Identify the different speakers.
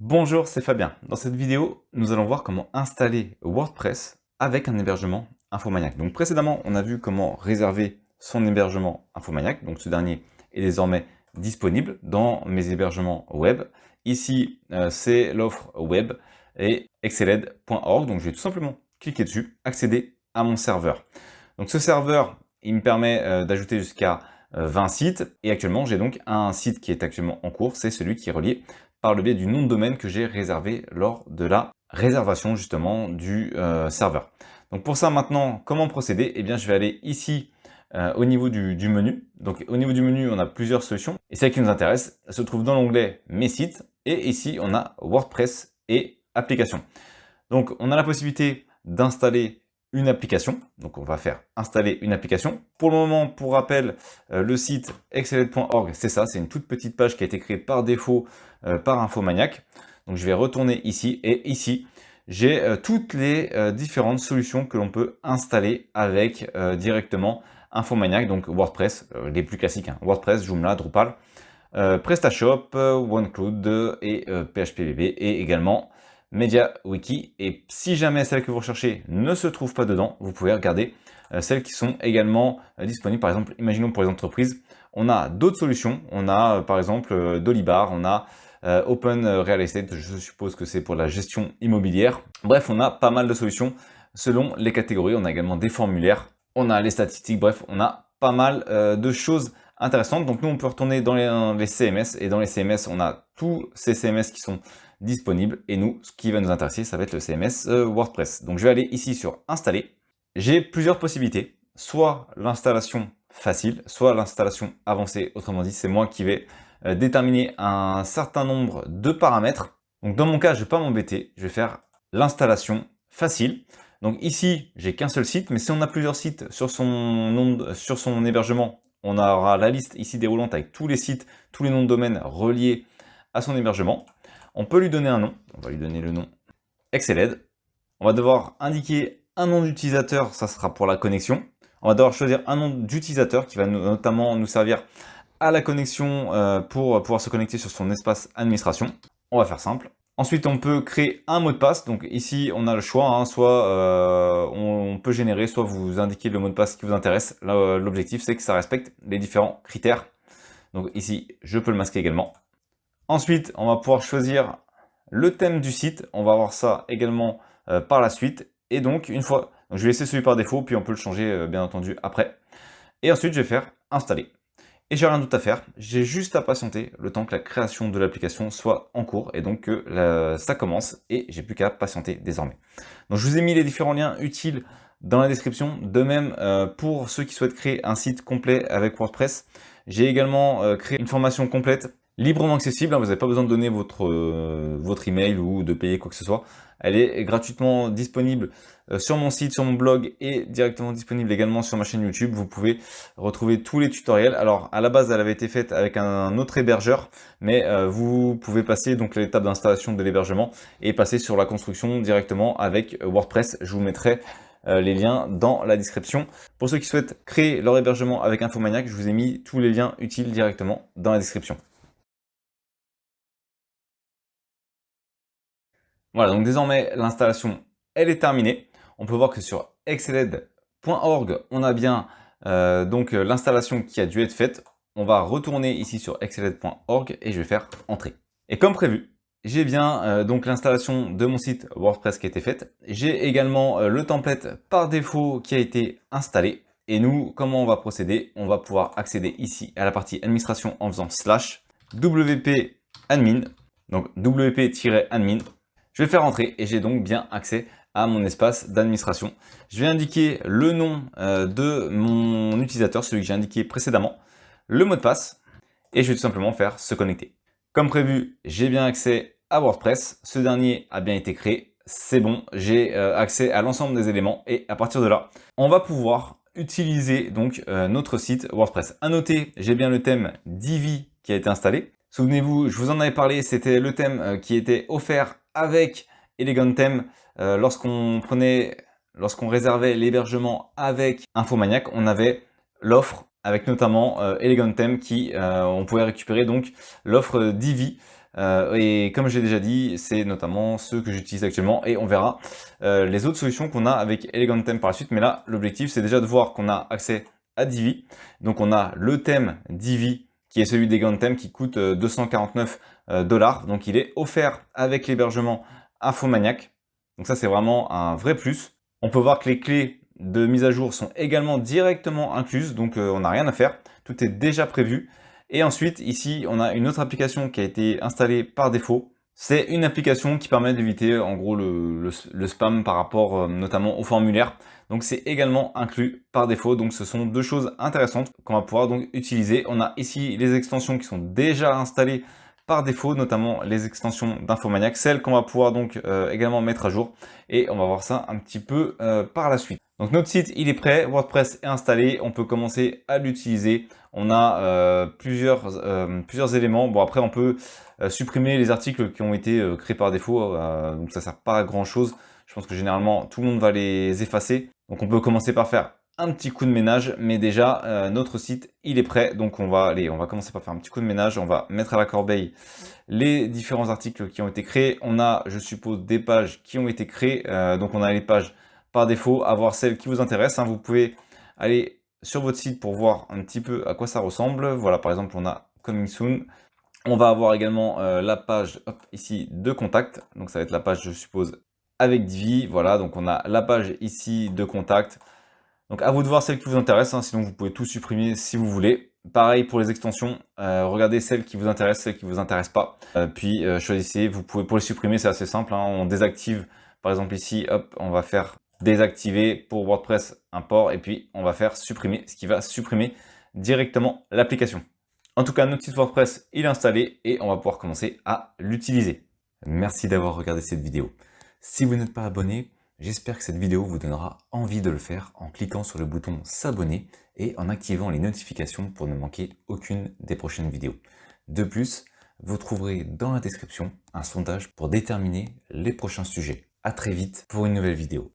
Speaker 1: Bonjour, c'est Fabien. Dans cette vidéo, nous allons voir comment installer WordPress avec un hébergement Infomaniac. Donc précédemment, on a vu comment réserver son hébergement Infomaniac. Donc ce dernier est désormais disponible dans mes hébergements web. Ici, c'est l'offre web et exceled.org. Donc je vais tout simplement cliquer dessus, accéder à mon serveur. Donc ce serveur, il me permet d'ajouter jusqu'à 20 sites. Et actuellement, j'ai donc un site qui est actuellement en cours. C'est celui qui est relié par le biais du nom de domaine que j'ai réservé lors de la réservation justement du serveur. Donc pour ça maintenant, comment procéder? Eh bien je vais aller ici au niveau du menu. Donc au niveau du menu, on a plusieurs solutions. Et celle qui nous intéresse se trouve dans l'onglet Mes sites. Et ici, on a WordPress et applications. Donc on a la possibilité d'installer une application. Donc on va faire installer une application. Pour le moment, pour rappel, le site exceled.org, c'est ça, c'est une toute petite page qui a été créée par défaut par Infomaniac. Donc je vais retourner ici et ici, j'ai toutes les différentes solutions que l'on peut installer avec directement Infomaniac, donc WordPress, les plus classiques, hein, WordPress, Joomla, Drupal, PrestaShop, OneCloud et PHPBB et également MediaWiki. Et si jamais celle que vous recherchez ne se trouve pas dedans, vous pouvez regarder celles qui sont également disponibles. Par exemple, imaginons pour les entreprises, on a d'autres solutions. On a par exemple Dolibar, on a Open Real Estate, je suppose que c'est pour la gestion immobilière. Bref, on a pas mal de solutions selon les catégories. On a également des formulaires, on a les statistiques, bref, on a pas mal de choses intéressantes. Donc nous, on peut retourner dans les CMS, et dans les CMS, on a tous ces CMS qui sont disponibles. Et nous, ce qui va nous intéresser, ça va être le CMS WordPress. Donc je vais aller ici sur Installer. J'ai plusieurs possibilités, soit l'installation facile, soit l'installation avancée. Autrement dit, c'est moi qui vais déterminer un certain nombre de paramètres. Donc dans mon cas, je ne vais pas m'embêter, je vais faire l'installation facile. Donc ici, j'ai qu'un seul site, mais si on a plusieurs sites sur son hébergement, on aura la liste ici déroulante avec tous les sites, tous les noms de domaine reliés à son hébergement. On peut lui donner un nom, on va lui donner le nom Exceled. On va devoir indiquer un nom d'utilisateur, ça sera pour la connexion. On va devoir choisir un nom d'utilisateur qui va notamment nous servir à la connexion pour pouvoir se connecter sur son espace administration. On va faire simple. Ensuite, on peut créer un mot de passe. Donc ici, on a le choix, hein, soit on peut générer, soit vous indiquez le mot de passe qui vous intéresse. Là, l'objectif, c'est que ça respecte les différents critères. Donc ici, je peux le masquer également. Ensuite, on va pouvoir choisir le thème du site. On va voir ça également par la suite. Et donc, une fois, donc je vais laisser celui par défaut, puis on peut le changer bien entendu après. Et ensuite, je vais faire installer. Et j'ai rien d'autre à faire, j'ai juste à patienter le temps que la création de l'application soit en cours et donc que ça commence et j'ai plus qu'à patienter désormais. Donc je vous ai mis les différents liens utiles dans la description, de même pour ceux qui souhaitent créer un site complet avec WordPress. J'ai également créé une formation complète librement accessible, hein, vous n'avez pas besoin de donner votre email ou de payer quoi que ce soit. Elle est gratuitement disponible sur mon site, sur mon blog et directement disponible également sur ma chaîne YouTube. Vous pouvez retrouver tous les tutoriels. Alors à la base, elle avait été faite avec un autre hébergeur, mais vous pouvez passer donc l'étape d'installation de l'hébergement et passer sur la construction directement avec WordPress. Je vous mettrai les liens dans la description. Pour ceux qui souhaitent créer leur hébergement avec Infomaniac, je vous ai mis tous les liens utiles directement dans la description. Voilà, donc désormais l'installation elle est terminée. On peut voir que sur exceled.org, on a bien donc l'installation qui a dû être faite. On va retourner ici sur exceled.org et je vais faire entrer. Et comme prévu, j'ai bien donc l'installation de mon site WordPress qui a été faite. J'ai également le template par défaut qui a été installé. Et nous, comment on va procéder? On va pouvoir accéder ici à la partie administration en faisant /wp admin, donc wp-admin. Je vais faire entrer et j'ai donc bien accès à mon espace d'administration. Je vais indiquer le nom de mon utilisateur, celui que j'ai indiqué précédemment, le mot de passe et je vais tout simplement faire se connecter. Comme prévu, j'ai bien accès à WordPress. Ce dernier a bien été créé. C'est bon, j'ai accès à l'ensemble des éléments et à partir de là, on va pouvoir utiliser donc notre site WordPress. À noter, j'ai bien le thème Divi qui a été installé. Souvenez-vous, je vous en avais parlé, c'était le thème qui était offert avec Elegant Theme lorsqu'on réservait l'hébergement avec Infomaniac, on avait l'offre avec notamment Elegant Theme qui on pouvait récupérer donc l'offre Divi Et comme j'ai déjà dit, c'est notamment ceux que j'utilise actuellement, et on verra les autres solutions qu'on a avec Elegant Theme par la suite. Mais là, l'objectif, c'est déjà de voir qu'on a accès à Divi. Donc on a le thème Divi, qui est celui d'Elegant Theme, qui coûte 249 $. Donc il est offert avec l'hébergement Infomaniac. Donc ça, c'est vraiment un vrai plus. On peut voir que les clés de mise à jour sont également directement incluses, donc on n'a rien à faire. Tout est déjà prévu. Et ensuite, ici, on a une autre application qui a été installée par défaut. C'est une application qui permet d'éviter en gros le spam par rapport notamment au formulaire. Donc c'est également inclus par défaut. Donc ce sont deux choses intéressantes qu'on va pouvoir donc utiliser. On a ici les extensions qui sont déjà installées par défaut, notamment les extensions d'Infomaniac, celles qu'on va pouvoir donc également mettre à jour. Et on va voir ça un petit peu par la suite. Donc notre site, il est prêt, WordPress est installé, on peut commencer à l'utiliser. On a plusieurs éléments. Bon, après, on peut supprimer les articles qui ont été créés par défaut, donc ça sert pas à grand chose. Je pense que généralement, tout le monde va les effacer. Donc on peut commencer par faire un petit coup de ménage, mais déjà, notre site, il est prêt. Donc on va commencer par faire un petit coup de ménage. On va mettre à la corbeille les différents articles qui ont été créés. On a, je suppose, des pages qui ont été créées. Donc on a les pages par défaut, à voir celles qui vous intéressent, hein. Vous pouvez aller sur votre site pour voir un petit peu à quoi ça ressemble. Voilà, par exemple, on a Coming Soon. On va avoir également la page ici de contact. Donc ça va être la page, je suppose, avec Divi. Voilà, donc on a la page ici de contact. Donc à vous de voir celle qui vous intéresse, hein, sinon vous pouvez tout supprimer si vous voulez. Pareil pour les extensions, regardez celles qui vous intéressent, celles qui vous intéressent pas. Puis choisissez, vous pouvez, pour les supprimer c'est assez simple, hein, on désactive, par exemple ici, hop, on va faire désactiver pour WordPress import, et puis on va faire supprimer, ce qui va supprimer directement l'application. En tout cas, notre site WordPress, il est installé et on va pouvoir commencer à l'utiliser. Merci d'avoir regardé cette vidéo. Si vous n'êtes pas abonné, j'espère que cette vidéo vous donnera envie de le faire en cliquant sur le bouton s'abonner et en activant les notifications pour ne manquer aucune des prochaines vidéos. De plus, vous trouverez dans la description un sondage pour déterminer les prochains sujets. À très vite pour une nouvelle vidéo.